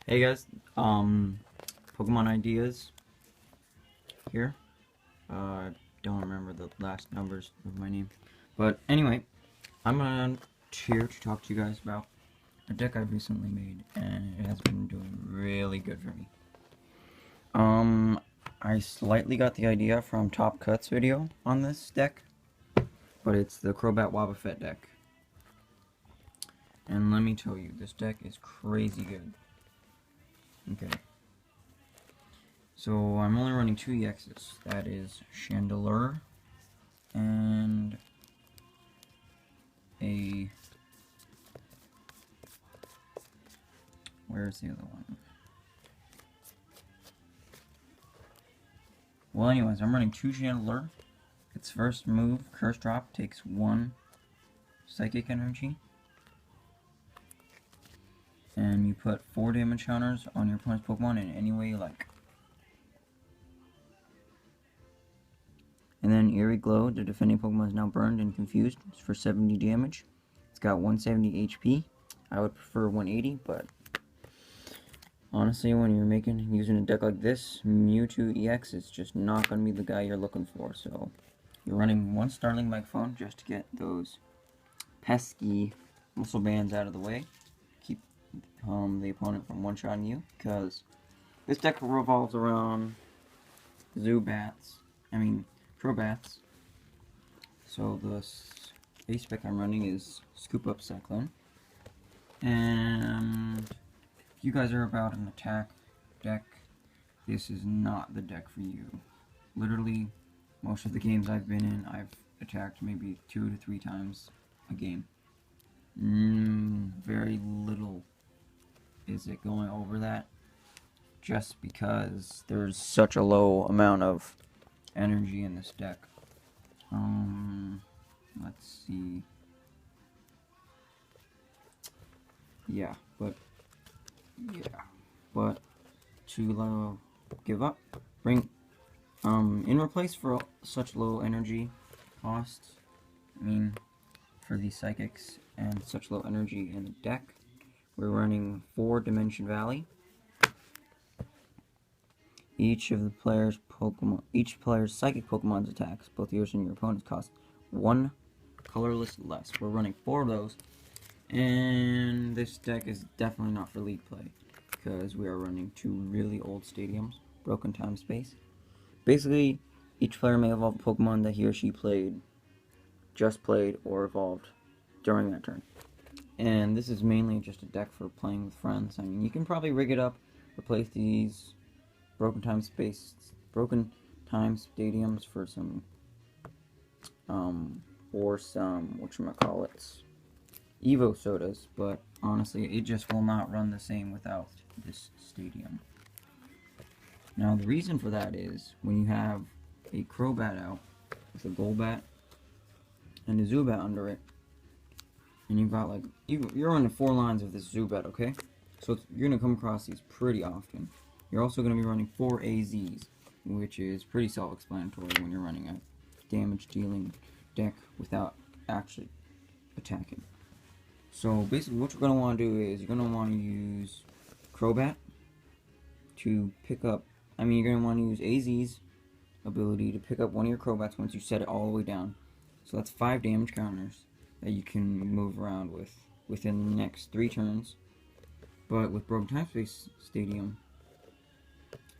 Hey guys, Pokemon ideas here. I don't remember the last numbers of my name, but anyway, here to talk to you guys about a deck I've recently made, and it has been doing really good for me. I slightly got the idea from Top Cut's video on this deck, but it's the Crobat Wobbuffet deck, and let me tell you, this deck is crazy good. Okay. So I'm only running two EXs. That is Chandelure and a... Where's the other one? Well, anyways, I'm running two Chandelure. Its first move, Curse Drop, takes one Psychic Energy. And you put 4 damage counters on your opponent's Pokemon in any way you like. And then Eerie Glow, the defending Pokemon is now burned and confused for 70 damage. It's got 170 HP. I would prefer 180, but honestly, when you're using a deck like this, Mewtwo EX is just not going to be the guy you're looking for. So you're running one Starling Microphone just to get those pesky muscle bands out of the way. Keep the opponent from one-shotting you, because this deck revolves around Crobats. So the base spec I'm running is Scoop Up Cyclone. And if you guys are about an attack deck, this is not the deck for you. Literally, most of the games I've been in, I've attacked maybe 2 to 3 times a game. Very little is it going over that, just because there's such a low amount of energy in this deck. Let's see. Yeah, but to give up, in replace for such low energy costs, for these psychics and such low energy in the deck, we're running 4 Dimension Valley. Each player's psychic Pokemon's attacks, both yours and your opponent's, cost 1 colorless less. We're running 4 of those, and this deck is definitely not for league play, because we are running 2 really old stadiums, Broken Time Space. Basically, each player may evolve a Pokemon that he or she just played, or evolved during that turn. And this is mainly just a deck for playing with friends. You can probably rig it up, replace these Broken Time Stadiums for some, Evo sodas, but honestly, it just will not run the same without this stadium. Now, the reason for that is, when you have a Crobat out with a Golbat and a Zubat under it, and you've got you're running 4 lines of this Zubat, okay? So you're going to come across these pretty often. You're also going to be running 4 AZs, which is pretty self-explanatory when you're running a damage-dealing deck without actually attacking. So basically what you're going to want to do is you're going to want to use Crobat to pick up, you're going to want to use AZ's ability to pick up one of your Crobats once you set it all the way down. So that's 5 damage counters that you can move around with within the next 3 turns. But with Broken Time Space Stadium,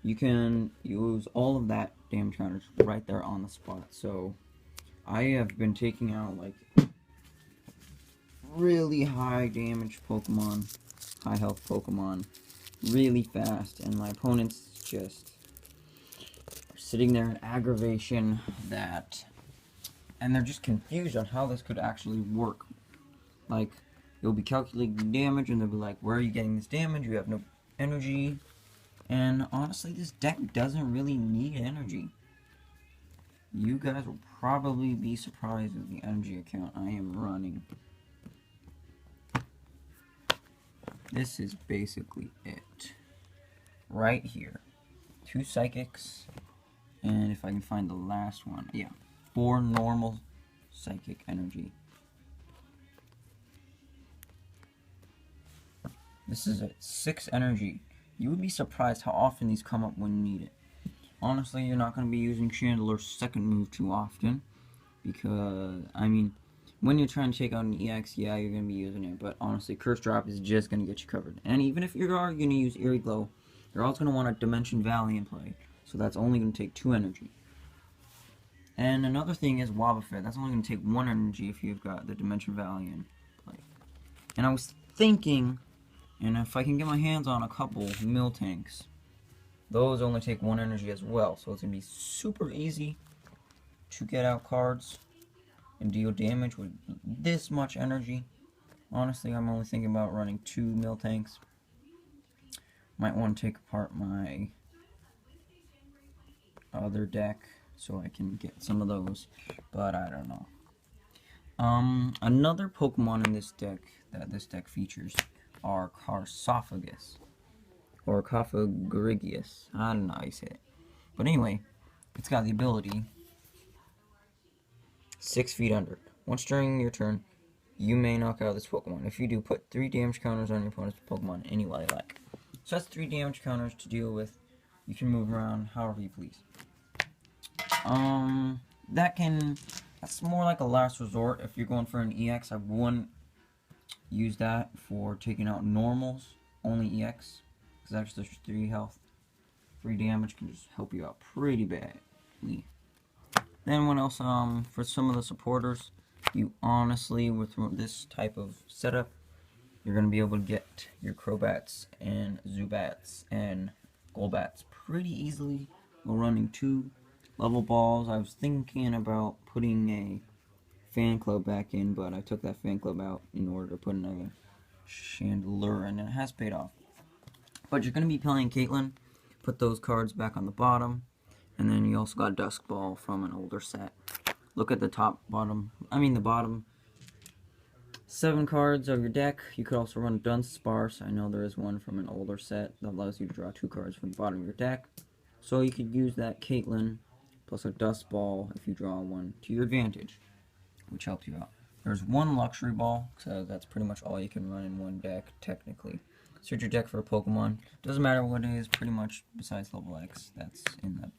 you can use all of that damage counters right there on the spot. So I have been taking out really high damage Pokemon, high health Pokemon, really fast, and my opponents just are sitting there in aggravation and they're just confused on how this could actually work. You'll be calculating damage, and they'll be like, where are you getting this damage? You have no energy. And honestly, this deck doesn't really need energy. You guys will probably be surprised with the energy account I am running. This is basically it. Right here. 2 Psychics, and if I can find the last one, yeah, 4 normal Psychic Energy. This is it. 6 energy. You would be surprised how often these come up when you need it. Honestly, you're not going to be using Chandeler's second move too often, because, I mean, when you're trying to take out an EX, yeah, you're going to be using it, but honestly, Curse Drop is just going to get you covered. And even if you are going to use Eerie Glow, you're also going to want a Dimension Valley in play, so that's only going to take 2 energy. And another thing is Wobbuffet. That's only going to take 1 energy if you've got the Dimension Valley in play. And I was thinking, and if I can get my hands on a couple Miltanks, those only take 1 energy as well, so it's going to be super easy to get out cards and deal damage with this much energy. Honestly, I'm only thinking about running 2 Miltanks. Might want to take apart my other deck so I can get some of those, but I don't know. Another Pokemon in this deck that this deck features are Carsophagus, or Cofagrigius. I don't know how you say it. But anyway, it's got the ability 6 feet under. Once during your turn, you may knock out this Pokemon. If you do, put 3 damage counters on your opponent's Pokemon any way you like. So that's 3 damage counters to deal with. You can move around however you please. That's more like a last resort. If you're going for an EX, I wouldn't use that for taking out normals, only EX. Because actually there's 3 health. 3 damage can just help you out pretty badly. Then what else? For some of the supporters, you honestly, with this type of setup, you're going to be able to get your Crobats and Zubats and Golbats pretty easily while running 2 level balls. I was thinking about putting a fan club back in, but I took that fan club out in order to put another Chandelure, and it has paid off. But you're going to be playing Caitlyn. Put those cards back on the bottom, and then you also got Dusk Ball from an older set. Look at the the bottom 7 cards of your deck. You could also run Dunsparce. I know there is one from an older set that allows you to draw 2 cards from the bottom of your deck. So you could use that Caitlyn plus a Dust Ball if you draw one to your advantage, which helps you out. There's 1 Luxury Ball, so that's pretty much all you can run in one deck, technically. Search your deck for a Pokemon. Doesn't matter what it is, pretty much besides level X. That's in the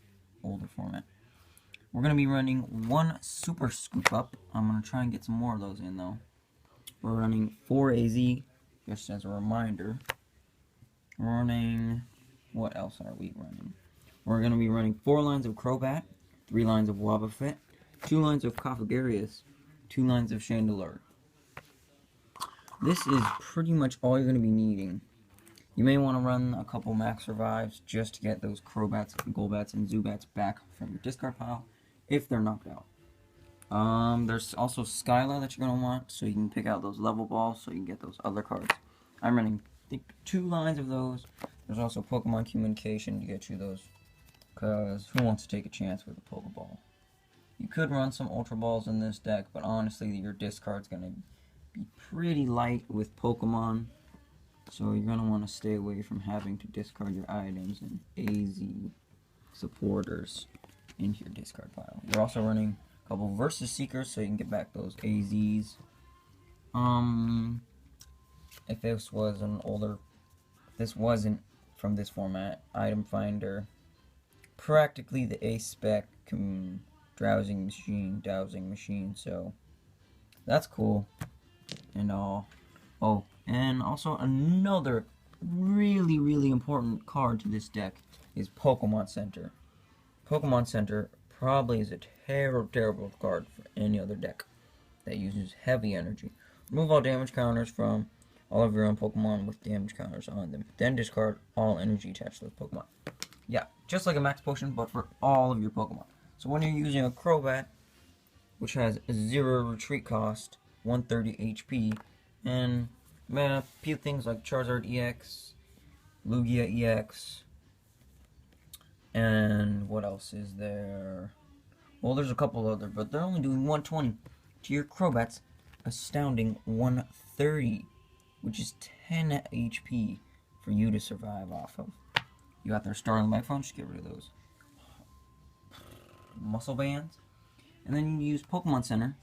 older format. We're going to be running 1 Super Scoop Up. I'm going to try and get some more of those in, though. We're running 4 AZ, just as a reminder. We're running... What else are we running? We're going to be running 4 lines of Crobat, 3 lines of Wobbuffet, 2 lines of Cofagrigius, 2 lines of Chandelure. This is pretty much all you're going to be needing. You may want to run a couple max revives just to get those Crobats, Golbats, and Zubats back from your discard pile if they're knocked out. There's also Skyla that you're going to want, so you can pick out those level balls so you can get those other cards. I'm running 2 lines of those. There's also Pokemon Communication to get you those, because who wants to take a chance with a Pokeball? You could run some Ultra Balls in this deck, but honestly your discard's going to be pretty light with Pokemon. So you're going to want to stay away from having to discard your items and AZ supporters into your discard pile. You're also running a couple Versus Seekers so you can get back those AZs. If this wasn't from this format, Item Finder, practically the A-Spec dowsing machine, so that's cool and all. Oh, and also another really important card to this deck is Pokemon Center. Pokemon Center probably is a terrible card for any other deck that uses heavy energy. Remove all damage counters from all of your own Pokemon with damage counters on them. Then discard all energy attached to those Pokemon. Yeah, just like a max potion, but for all of your Pokemon. So when you're using a Crobat, which has 0 retreat cost, 130 HP, and a few things like Charizard EX, Lugia EX, and what else is there? Well, there's a couple other, but they're only doing 120 to your Crobat's astounding 130, which is 10 HP for you to survive off of. You got their Starling Microphone, just get rid of those muscle bands. And then you use Pokemon Center,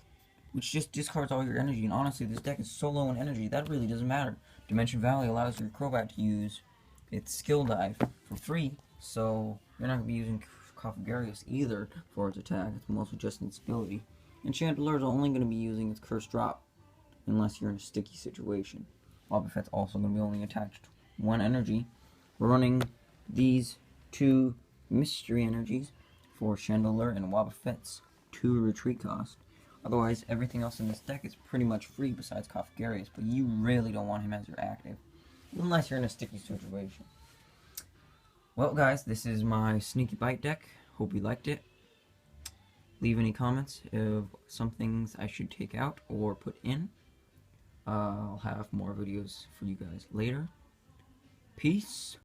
which just discards all your energy. And honestly, this deck is so low in energy, that really doesn't matter. Dimension Valley allows your Crobat to use its skill dive for free, so you're not going to be using Cofagarius either for its attack. It's mostly just its ability. And Chandelure is only going to be using its Curse Drop unless you're in a sticky situation. Wobbuffet's also going to be only attached one energy. We're running these two mystery energies for Chandelure and Wobbuffet's 2 retreat cost. Otherwise, everything else in this deck is pretty much free besides Cofagarius, but you really don't want him as your active, unless you're in a sticky situation. Well, guys, this is my Sneaky Bite deck. Hope you liked it. Leave any comments of some things I should take out or put in. I'll have more videos for you guys later. Peace.